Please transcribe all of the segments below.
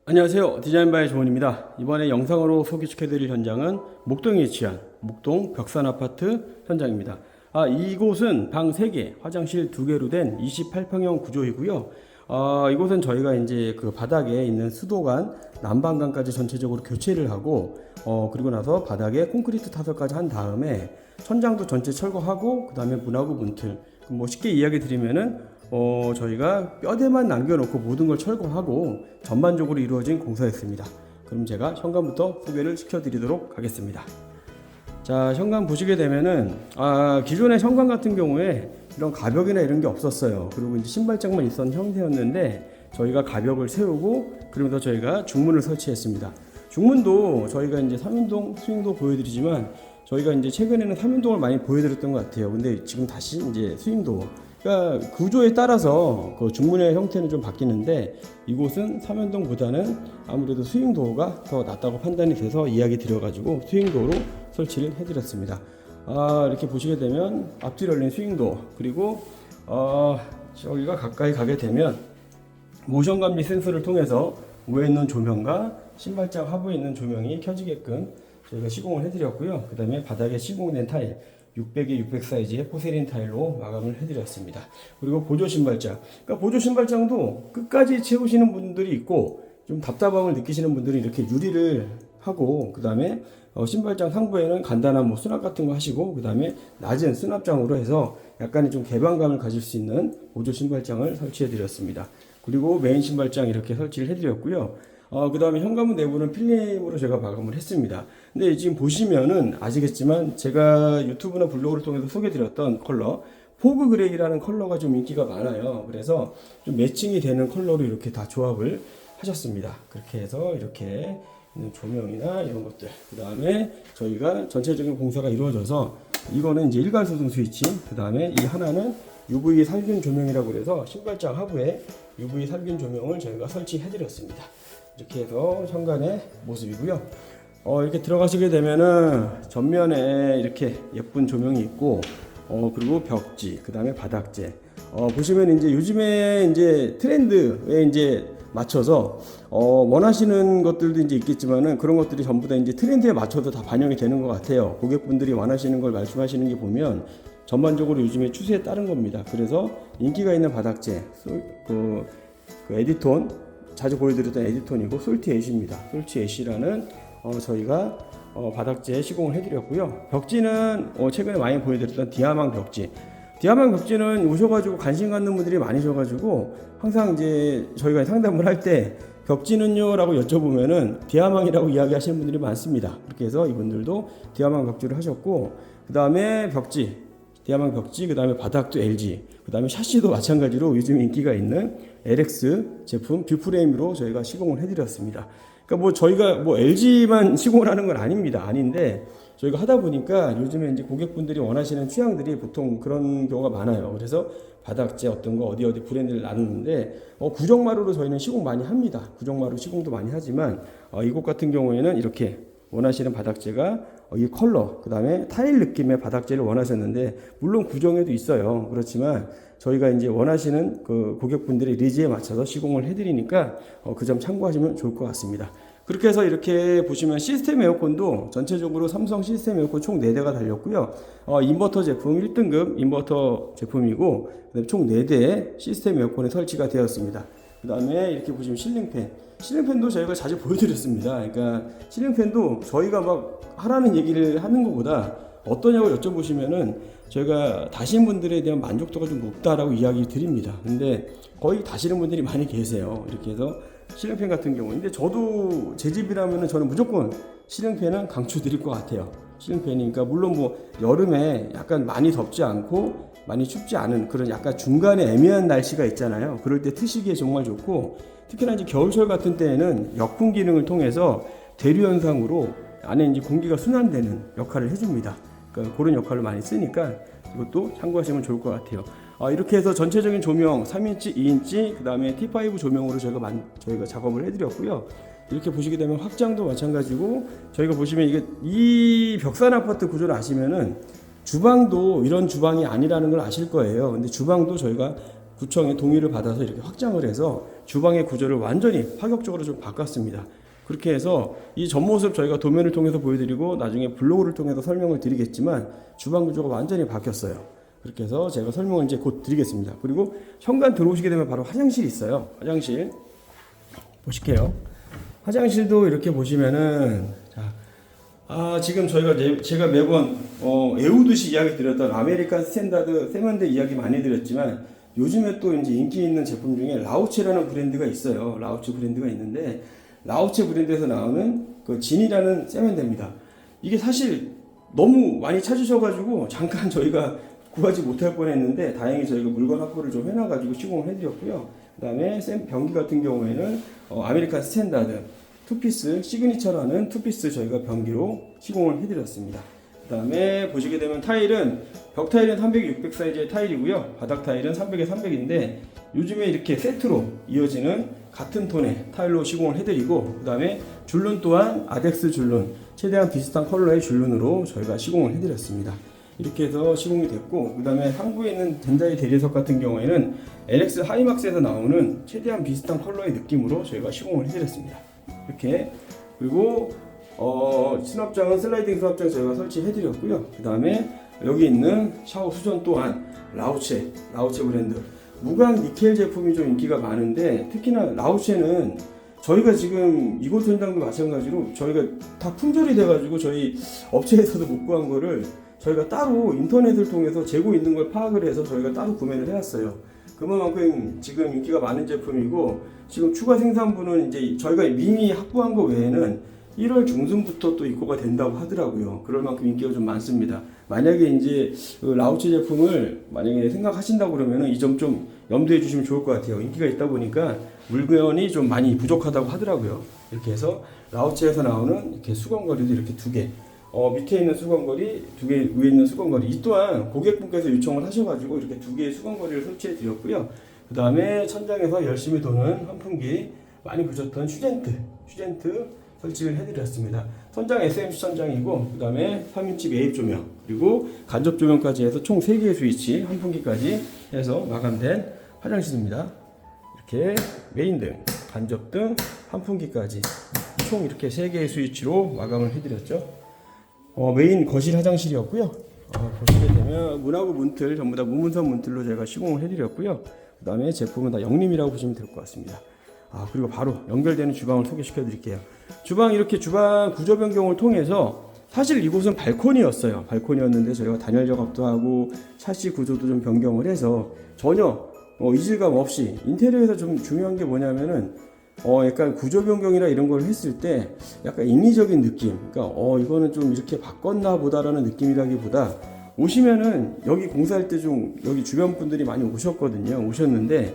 안녕하세요. 디자인바의 조원입니다. 이번에 영상으로 소개시켜드릴 현장은 목동에 위치한 목동 벽산아파트 현장입니다. 이곳은 방 3개, 화장실 2개로 된 28평형 구조이고요. 이곳은 저희가 이제 그 바닥에 있는 수도관, 난방관까지 전체적으로 교체를 하고, 그리고 나서 바닥에 콘크리트 타설까지 한 다음에 천장도 전체 철거하고, 그 다음에 문하고 문틀. 뭐 쉽게 이야기 드리면은 저희가 뼈대만 남겨놓고 모든 걸 철거하고 전반적으로 이루어진 공사였습니다. 그럼 제가 현관부터 소개를 시켜드리도록 하겠습니다. 자, 현관 보시게 되면은 기존의 현관 같은 경우에 이런 가벽이나 이런 게 없었어요. 그리고 이제 신발장만 있었던 형태였는데 저희가 가벽을 세우고 그러면서 저희가 중문을 설치했습니다. 중문도 저희가 이제 3인동 스윙도 보여드리지만 저희가 이제 최근에는 3인동을 많이 보여드렸던 것 같아요. 근데 지금 다시 이제 스윙도, 그러니까 구조에 따라서 그 중문의 형태는 좀 바뀌는데 이곳은 3연동보다는 아무래도 스윙도어가 더 낫다고 판단이 돼서 이야기 드려가지고 스윙도어로 설치를 해드렸습니다. 이렇게 보시게 되면 앞뒤 열린 스윙도어, 그리고 저기가 가까이 가게 되면 모션 감지 센서를 통해서 위에 있는 조명과 신발장 하부에 있는 조명이 켜지게끔 저희가 시공을 해드렸고요. 그 다음에 바닥에 시공된 타일 600에 600 사이즈의 포세린 타일로 마감을 해드렸습니다. 그리고 보조 신발장, 그러니까 보조 신발장도 끝까지 채우시는 분들이 있고 좀 답답함을 느끼시는 분들은 이렇게 유리를 하고, 그 다음에 신발장 상부에는 간단한 뭐 수납 같은 거 하시고, 그 다음에 낮은 수납장으로 해서 약간의 좀 개방감을 가질 수 있는 보조 신발장을 설치해 드렸습니다. 그리고 메인 신발장 이렇게 설치를 해 드렸고요. 그 다음에 현관문 내부는 필름으로 제가 마감을 했습니다. 근데 지금 보시면은 아시겠지만 제가 유튜브나 블로그를 통해서 소개드렸던 컬러 포그 그레이라는 컬러가 좀 인기가 많아요. 그래서 좀 매칭이 되는 컬러로 이렇게 다 조합을 하셨습니다. 그렇게 해서 이렇게 조명이나 이런 것들, 그 다음에 저희가 전체적인 공사가 이루어져서 이거는 이제 일괄소등 스위치, 그 다음에 이 하나는 UV 살균 조명이라고 그래서 신발장 하부에 UV 살균 조명을 저희가 설치해 드렸습니다. 이렇게 해서 현관의 모습이고요. 이렇게 들어가시게 되면은 전면에 이렇게 예쁜 조명이 있고, 그리고 벽지, 그 다음에 바닥재. 보시면 이제 요즘에 이제 트렌드에 이제 맞춰서 원하시는 것들도 이제 있겠지만은 그런 것들이 전부 다 이제 트렌드에 맞춰서 다 반영이 되는 것 같아요. 고객분들이 원하시는 걸 말씀하시는 게 보면 전반적으로 요즘에 추세에 따른 겁니다. 그래서 인기가 있는 바닥재, 그 에디톤, 자주 보여드렸던 에디톤이고 솔티 애쉬입니다. 솔티 애쉬라는 저희가 바닥재 시공을 해드렸고요. 벽지는 최근에 많이 보여드렸던 디아망 벽지. 디아망 벽지는 오셔가지고 관심 갖는 분들이 많으셔가지고 항상 이제 저희가 상담을 할 때 벽지는요? 라고 여쭤보면은 디아망이라고 이야기하시는 분들이 많습니다. 그렇게 해서 이분들도 디아망 벽지를 하셨고, 그 다음에 벽지, 디아망 벽지, 그 다음에 바닥도 LG, 그 다음에 샤시도 마찬가지로 요즘 인기가 있는 LX 제품 뷰프레임으로 저희가 시공을 해드렸습니다. 그러니까 뭐 저희가 뭐 LG만 시공을 하는 건 아닙니다. 아닌데 저희가 하다 보니까 요즘에 이제 고객분들이 원하시는 취향들이 보통 그런 경우가 많아요. 그래서 바닥재 어떤 거 어디 브랜드를 나누는데 구정마루로 저희는 시공 많이 합니다. 구정마루 시공도 많이 하지만 이곳 같은 경우에는 이렇게 원하시는 바닥재가 이 컬러, 그 다음에 타일 느낌의 바닥재를 원하셨는데 물론 구정에도 있어요. 그렇지만 저희가 이제 원하시는 그 고객분들의 니즈에 맞춰서 시공을 해드리니까 그 점 참고하시면 좋을 것 같습니다. 그렇게 해서 이렇게 보시면 시스템 에어컨도 전체적으로 삼성 시스템 에어컨 총 4대가 달렸고요. 인버터 제품 1등급 인버터 제품이고 총 4대의 시스템 에어컨에 설치가 되었습니다. 그 다음에 이렇게 보시면 실링팬도 저희가 자주 보여드렸습니다. 그러니까 실링팬도 저희가 막 하라는 얘기를 하는 것보다 어떠냐고 여쭤보시면은 저희가 다신 분들에 대한 만족도가 좀 높다라고 이야기 드립니다. 근데 거의 다시는 분들이 많이 계세요. 이렇게 해서 실링팬 같은 경우, 근데 저도 제 집이라면은 저는 무조건 실링팬은 강추드릴 것 같아요. 실링팬이니까 물론 뭐 여름에 약간 많이 덥지 않고 많이 춥지 않은 그런 약간 중간에 애매한 날씨가 있잖아요. 그럴 때 트시기에 정말 좋고, 특히나 이제 겨울철 같은 때에는 역풍 기능을 통해서 대류 현상으로 안에 이제 공기가 순환되는 역할을 해줍니다. 그러니까 그런 역할을 많이 쓰니까 이것도 참고하시면 좋을 것 같아요. 이렇게 해서 전체적인 조명 3인치, 2인치, 그 다음에 T5 조명으로 저희가 작업을 해드렸고요. 이렇게 보시게 되면 확장도 마찬가지고, 저희가 보시면 이게 이 벽산 아파트 구조를 아시면은 주방도 이런 주방이 아니라는 걸 아실 거예요. 근데 주방도 저희가 구청의 동의를 받아서 이렇게 확장을 해서 주방의 구조를 완전히 파격적으로 좀 바꿨습니다. 그렇게 해서 이 전모습 저희가 도면을 통해서 보여드리고 나중에 블로그를 통해서 설명을 드리겠지만 주방 구조가 완전히 바뀌었어요. 그렇게 해서 제가 설명을 이제 곧 드리겠습니다. 그리고 현관 들어오시게 되면 바로 화장실이 있어요. 화장실 보실게요. 화장실도 이렇게 보시면은 지금 제가 매번 애우듯이 이야기 드렸던 아메리칸 스탠다드 세면대 이야기 많이 드렸지만 요즘에 또 이제 인기 있는 제품 중에 라우체라는 브랜드가 있어요. 라우체 브랜드가 있는데 라우체 브랜드에서 나오는 그 진이라는 세면대입니다. 이게 사실 너무 많이 찾으셔가지고 잠깐 저희가 구하지 못할 뻔했는데 다행히 저희가 물건 확보를 좀 해놔가지고 시공을 해드렸고요. 그 다음에 변기 같은 경우에는 아메리칸 스탠다드 투피스 시그니처라는 투피스 저희가 변기로 시공을 해드렸습니다. 그 다음에 보시게 되면 타일은 벽 타일은 300, 600 사이즈의 타일이고요. 바닥 타일은 300에 300인데 요즘에 이렇게 세트로 이어지는 같은 톤의 타일로 시공을 해드리고 그 다음에 줄눈 또한 아덱스 줄눈 최대한 비슷한 컬러의 줄눈으로 저희가 시공을 해드렸습니다. 이렇게 해서 시공이 됐고 그 다음에 상부에 있는 전자의 대리석 같은 경우에는 LX 하이막스에서 나오는 최대한 비슷한 컬러의 느낌으로 저희가 시공을 해드렸습니다. 이렇게 그리고 수납장은 슬라이딩 수납장 저희가 설치해드렸고요. 그 다음에 여기 있는 샤워 수전 또한 라우체 브랜드 무광 니켈 제품이 좀 인기가 많은데 특히나 라우체는 저희가 지금 이곳 현장도 마찬가지로 저희가 다 품절이 돼가지고 저희 업체에서도 못 구한 거를 저희가 따로 인터넷을 통해서 재고 있는 걸 파악을 해서 저희가 따로 구매를 해왔어요. 그만큼 지금 인기가 많은 제품이고 지금 추가 생산분은 이제 저희가 이미 확보한 거 외에는 1월 중순부터 또 입고가 된다고 하더라고요. 그럴 만큼 인기가 좀 많습니다. 만약에 이제 라우체 제품을 만약에 생각하신다고 그러면은 이 점 좀 염두해 주시면 좋을 것 같아요. 인기가 있다 보니까 물건이 좀 많이 부족하다고 하더라고요. 이렇게 해서 라우체에서 나오는 이렇게 수건거리도 이렇게 두 개. 밑에 있는 수건거리, 두 개 위에 있는 수건거리. 이 또한 고객분께서 요청을 하셔가지고 이렇게 두 개의 수건거리를 설치해 드렸고요. 그 다음에 천장에서 열심히 도는 환풍기, 많이 보셨던 휴젠트 설치를 해드렸습니다. 천장 SMC 천장이고, 그 다음에 3인치 매입 조명, 그리고 간접 조명까지 해서 총 3개의 스위치, 환풍기까지 해서 마감된 화장실입니다. 이렇게 메인 등, 간접 등, 환풍기까지 총 이렇게 3개의 스위치로 마감을 해드렸죠. 메인 거실 화장실이었고요. 보시게 되면 문하고 문틀 전부 다 무문선 문틀로 제가 시공을 해드렸고요. 그 다음에 제품은 다 영림이라고 보시면 될 것 같습니다. 그리고 바로 연결되는 주방을 소개시켜 드릴게요. 이렇게 주방 구조 변경을 통해서 사실 이곳은 발코니였어요. 발코니였는데 저희가 단열 작업도 하고 샤시 구조도 좀 변경을 해서 전혀 이질감 없이 인테리어에서 좀 중요한 게 뭐냐면은 약간 구조 변경이나 이런 걸 했을 때 약간 인위적인 느낌, 그러니까 이거는 좀 이렇게 바꿨나 보다라는 느낌이라기보다 오시면은 여기 공사할 때 좀 여기 주변 분들이 많이 오셨는데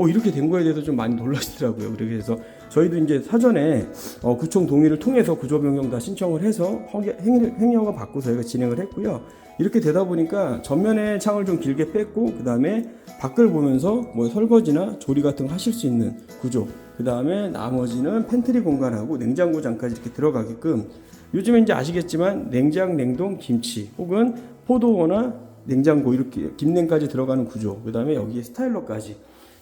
이렇게 된 거에 대해서 좀 많이 놀라시더라고요. 그래서 저희도 이제 사전에 구청 동의를 통해서 구조 변경 다 신청을 해서 행위허가 받고 저희가 진행을 했고요. 이렇게 되다 보니까 전면에 창을 좀 길게 뺐고 그 다음에 밖을 보면서 뭐 설거지나 조리 같은 거 하실 수 있는 구조, 그 다음에 나머지는 팬트리 공간하고 냉장고장까지 이렇게 들어가게끔 요즘에 이제 아시겠지만 냉장, 냉동, 김치 혹은 포도거나 냉장고 이렇게 김냉까지 들어가는 구조, 그 다음에 여기에 스타일러까지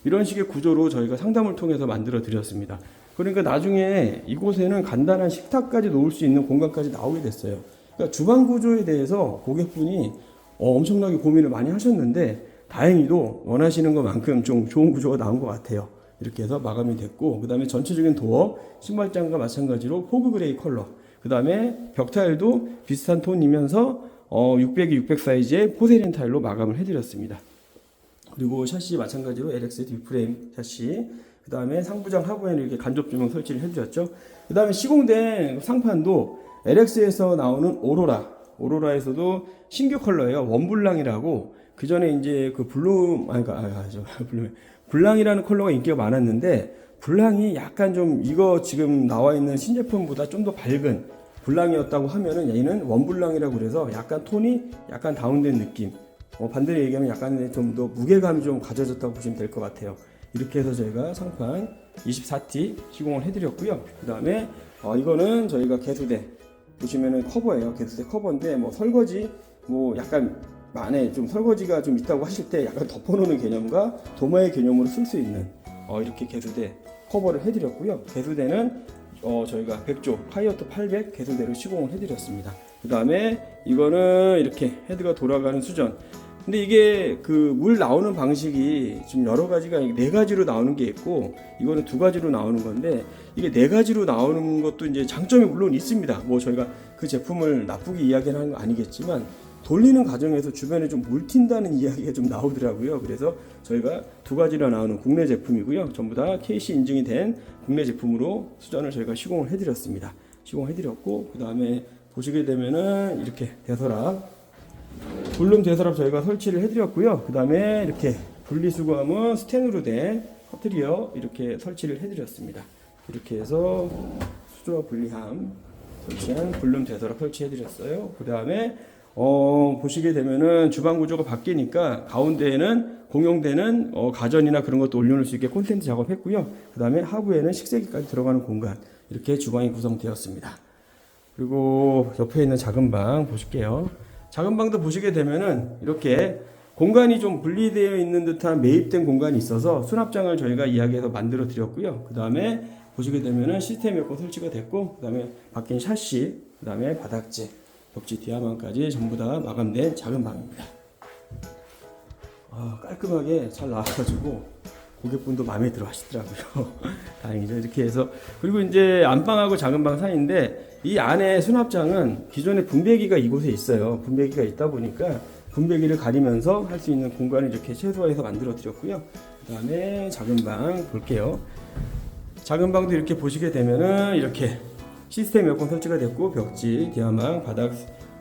이런 식의 구조로 저희가 상담을 통해서 만들어 드렸습니다. 그러니까 나중에 이곳에는 간단한 식탁까지 놓을 수 있는 공간까지 나오게 됐어요. 그러니까 주방 구조에 대해서 고객분이 엄청나게 고민을 많이 하셨는데 다행히도 원하시는 것만큼 좀 좋은 구조가 나온 것 같아요. 이렇게 해서 마감이 됐고 그 다음에 전체적인 도어, 신발장과 마찬가지로 포그 그레이 컬러, 그 다음에 벽 타일도 비슷한 톤이면서 600에 600 사이즈의 포세린 타일로 마감을 해드렸습니다. 그리고 샤시 마찬가지로 LX 뒷프레임 샤시, 그 다음에 상부장 하부에는 이렇게 간접 조명 설치를 해드렸죠. 그 다음에 시공된 상판도 LX에서 나오는 오로라에서도 신규 컬러예요. 원블랑이라고. 그 전에 이제 그 블랑이라는 컬러가 인기가 많았는데 블랑이 약간 좀 이거 지금 나와 있는 신제품보다 좀 더 밝은 블랑이었다고 하면은 얘는 원블랑이라고 그래서 약간 톤이 약간 다운된 느낌. 반대로 얘기하면 약간 좀 더 무게감이 좀 가져졌다고 보시면 될 것 같아요. 이렇게 해서 저희가 상판 24T 시공을 해드렸고요. 그 다음에 이거는 저희가 개수대 보시면은 커버예요. 개수대 커버인데 뭐 설거지 뭐 약간 안에 좀 설거지가 좀 있다고 하실 때 약간 덮어놓는 개념과 도마의 개념으로 쓸 수 있는 이렇게 개수대 커버를 해드렸고요. 개수대는 저희가 100조 파이어트 800 개수대로 시공을 해드렸습니다. 그 다음에 이거는 이렇게 헤드가 돌아가는 수전. 근데 이게 그 물 나오는 방식이 지금 여러 가지가 4가지로 나오는 게 있고, 이거는 2가지로 나오는 건데, 이게 4가지로 나오는 것도 이제 장점이 물론 있습니다. 뭐 저희가 그 제품을 나쁘게 이야기하는 건 아니겠지만, 돌리는 과정에서 주변에 좀 물 튄다는 이야기가 좀 나오더라고요. 그래서 저희가 2가지로 나오는 국내 제품이고요. 전부 다 KC 인증이 된 국내 제품으로 수전을 저희가 시공을 해드렸습니다. 시공해드렸고, 그 다음에 보시게 되면은 이렇게 대서랍, 볼륨 대서랍 저희가 설치를 해드렸고요. 그 다음에 이렇게 분리수거함은 스텐으로 된 커트리어 이렇게 설치를 해드렸습니다. 이렇게 해서 수조와 분리함 설치한 볼륨 대서랍 설치해드렸어요. 그 다음에 보시게 되면은 주방 구조가 바뀌니까 가운데에는 공용되는 가전이나 그런 것도 올려놓을 수 있게 콘센트 작업했고요. 그 다음에 하부에는 식세기까지 들어가는 공간, 이렇게 주방이 구성되었습니다. 그리고 옆에 있는 작은 방 보실게요. 작은 방도 보시게 되면은 이렇게 공간이 좀 분리되어 있는 듯한 매입된 공간이 있어서 수납장을 저희가 이야기해서 만들어 드렸고요. 그 다음에 보시게 되면은 시스템 에어컨 설치가 됐고, 그 다음에 바뀐 샤시, 그 다음에 바닥재, 벽지 디아망까지 전부 다 마감된 작은 방입니다. 깔끔하게 잘 나와가지고 고객분도 마음에 들어 하시더라고요. 다행이죠. 이렇게 해서, 그리고 이제 안방하고 작은 방 사이인데, 이 안에 수납장은 기존에 분배기가 이곳에 있어요. 분배기가 있다 보니까 분배기를 가리면서 할 수 있는 공간을 이렇게 최소화해서 만들어 드렸고요. 그 다음에 작은 방 볼게요. 작은 방도 이렇게 보시게 되면은 이렇게 시스템 에어컨 설치가 됐고, 벽지, 디아망, 바닥,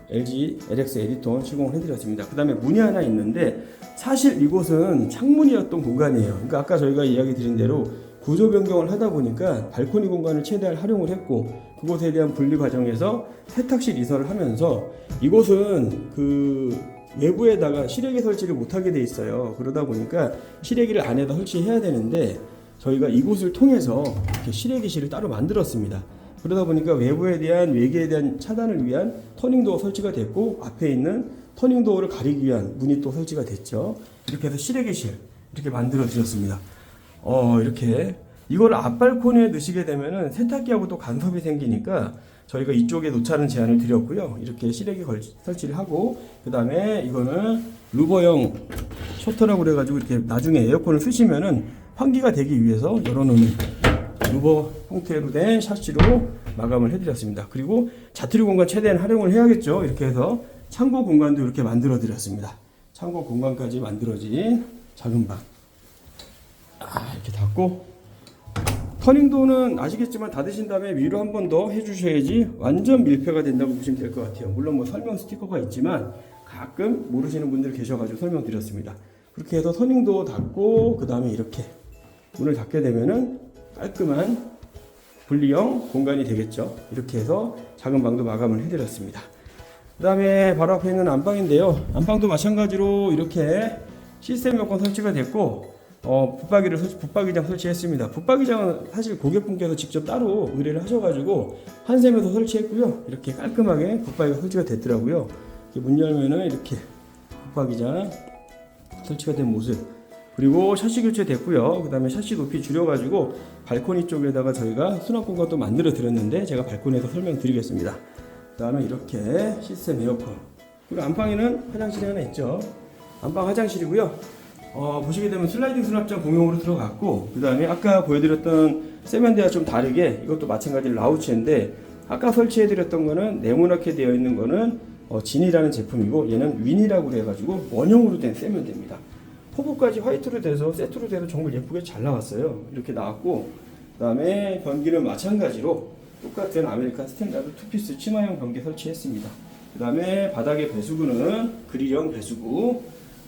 LG LX 에디톤 시공을 해드렸습니다. 그 다음에 문이 하나 있는데, 사실 이곳은 창문이었던 공간이에요. 그러니까 아까 저희가 이야기 드린 대로 구조 변경을 하다 보니까 발코니 공간을 최대한 활용을 했고, 그곳에 대한 분리 과정에서 세탁실 이설을 하면서 이곳은 그 외부에다가 실외기 설치를 못하게 돼 있어요. 그러다 보니까 실외기를 안에다 설치해야 되는데, 저희가 이곳을 통해서 이렇게 실외기실을 따로 만들었습니다. 그러다 보니까 외부에 대한 외계에 대한 차단을 위한 터닝도어 설치가 됐고, 앞에 있는 터닝도어를 가리기 위한 문이 또 설치가 됐죠. 이렇게 해서 실외기실 이렇게 만들어 드렸습니다. 이렇게 이걸 앞발코니에 넣으시게 되면은 세탁기하고 또 간섭이 생기니까 저희가 이쪽에 놓자는 제안을 드렸고요. 이렇게 실외기 설치를 하고, 그 다음에 이거는 루버형 셔터라고 그래가지고 이렇게 나중에 에어컨을 쓰시면은 환기가 되기 위해서 열어놓는 루버 형태로 된 샤시로 마감을 해드렸습니다. 그리고 자투리 공간 최대한 활용을 해야겠죠. 이렇게 해서 창고 공간도 이렇게 만들어 드렸습니다. 창고 공간까지 만들어진 작은 방. 이렇게 닫고, 터닝도어는 아시겠지만 닫으신 다음에 위로 한 번 더 해주셔야지 완전 밀폐가 된다고 보시면 될 것 같아요. 물론 뭐 설명 스티커가 있지만 가끔 모르시는 분들 계셔가지고 설명드렸습니다. 그렇게 해서 터닝도어 닫고, 그 다음에 이렇게 문을 닫게 되면은 깔끔한 분리형 공간이 되겠죠. 이렇게 해서 작은 방도 마감을 해드렸습니다. 그 다음에 바로 앞에 있는 안방인데요. 안방도 마찬가지로 이렇게 시스템 에어컨 설치가 됐고, 붙박이장 설치했습니다. 붙박이장은 사실 고객분께서 직접 따로 의뢰를 하셔가지고 한샘에서 설치했고요. 이렇게 깔끔하게 붙박이가 설치가 됐더라고요. 문 열면은 이렇게 붙박이장 설치가 된 모습. 그리고 샤시 교체 됐고요. 그 다음에 샤시 높이 줄여가지고 발코니 쪽에다가 저희가 수납 공간도 만들어 드렸는데, 제가 발코니에서 설명드리겠습니다. 그 다음에 이렇게 시스템 에어컨. 그리고 안방에는 화장실이 하나 있죠. 안방 화장실이고요. 보시게 되면 슬라이딩 수납장 공용으로 들어갔고, 그 다음에 아까 보여드렸던 세면대와 좀 다르게 이것도 마찬가지로 라우치인데, 아까 설치해드렸던 거는 네모나게 되어 있는 거는 진이라는 제품이고, 얘는 윈이라고 해가지고 원형으로 된 세면대입니다. 포부까지 화이트로 돼서 세트로 돼서 정말 예쁘게 잘 나왔어요. 이렇게 나왔고, 그 다음에 변기는 마찬가지로 똑같은 아메리칸 스탠다드 투피스 치마형 변기 설치했습니다. 그 다음에 바닥에 배수구는 그릴형 배수구.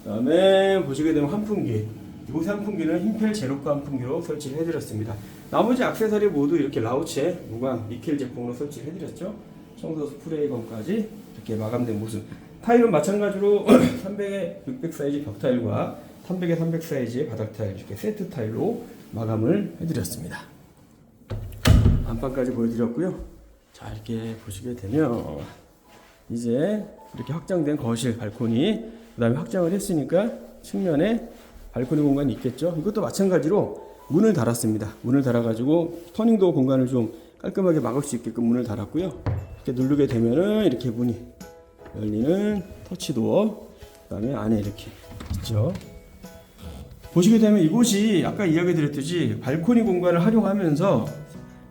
그 다음에 보시게 되면 환풍기. 이 환풍기는 힘펠 제로가 환풍기로 설치를 해드렸습니다. 나머지 액세서리 모두 이렇게 라우체 무광 니켈 제품으로 설치를 해드렸죠. 청소 스프레이건까지 이렇게 마감된 모습. 타일은 마찬가지로 300에 600 사이즈 벽 타일과 300에 300 사이즈의 바닥 타일 이렇게 세트 타일로 마감을 해드렸습니다. 안방까지 보여드렸고요. 자, 이렇게 보시게 되면 이제 이렇게 확장된 거실 발코니, 그 다음에 확장을 했으니까 측면에 발코니 공간이 있겠죠. 이것도 마찬가지로 문을 달았습니다. 문을 달아가지고 터닝도 공간을 좀 깔끔하게 막을 수 있게끔 문을 달았고요. 이렇게 누르게 되면은 이렇게 문이 열리는 터치도어, 그다음에 안에 이렇게 있죠. 보시게 되면 이곳이 아까 이야기 드렸듯이 발코니 공간을 활용하면서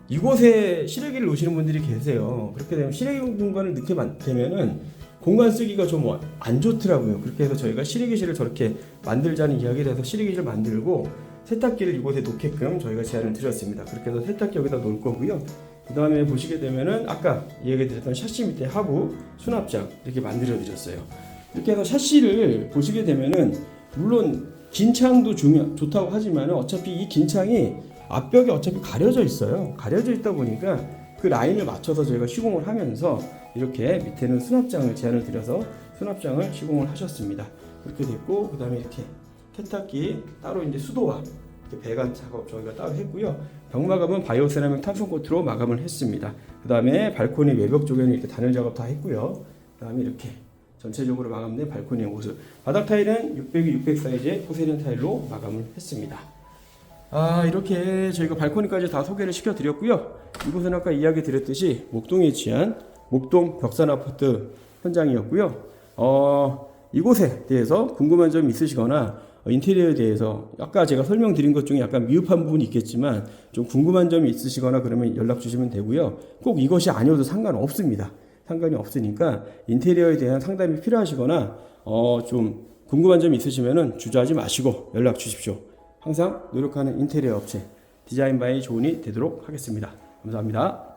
이곳에 실외기를 놓으시는 분들이 계세요. 그렇게 되면 실외기 공간을 넣게 되면은 공간 쓰기가 좀 안 좋더라고요. 그렇게 해서 저희가 실외기실을 저렇게 만들자는 이야기를 해서 실외기실을 만들고 세탁기를 이곳에 놓게끔 저희가 제안을 드렸습니다. 그렇게 해서 세탁기 여기다 놓을 거고요. 그 다음에 보시게 되면은 아까 이야기 드렸던 샤시 밑에 하부 수납장 이렇게 만들어 드렸어요. 이렇게 해서 샤시를 보시게 되면은 물론 긴 창도 좋다고 하지만 어차피 이 긴 창이 앞벽이 어차피 가려져 있어요. 가려져 있다 보니까 그 라인을 맞춰서 저희가 시공을 하면서 이렇게 밑에는 수납장을 제안을 드려서 수납장을 시공을 하셨습니다. 그렇게 됐고, 그 다음에 이렇게 세탁기 따로 이제 수도와 이렇게 배관 작업 저희가 따로 했고요. 벽 마감은 바이오 세라믹 탄성 코트로 마감을 했습니다. 그 다음에 발코니 외벽 쪽에는 이렇게 단열 작업 다 했고요. 그 다음에 이렇게 전체적으로 마감된 발코니의 모습. 바닥 타일은 600에 600 사이즈의 포세리언 타일로 마감을 했습니다. 이렇게 저희가 발코니까지 다 소개를 시켜드렸고요. 이곳은 아까 이야기 드렸듯이 목동에 위치한 목동 벽산 아파트 현장이었고요. 이곳에 대해서 궁금한 점이 있으시거나 인테리어에 대해서 아까 제가 설명드린 것 중에 약간 미흡한 부분이 있겠지만 좀 궁금한 점이 있으시거나 그러면 연락 주시면 되고요. 꼭 이것이 아니어도 상관없습니다. 상관이 없으니까 인테리어에 대한 상담이 필요하시거나 좀 궁금한 점이 있으시면은 주저하지 마시고 연락 주십시오. 항상 노력하는 인테리어 업체 디자인 바이 조은이 되도록 하겠습니다. 감사합니다.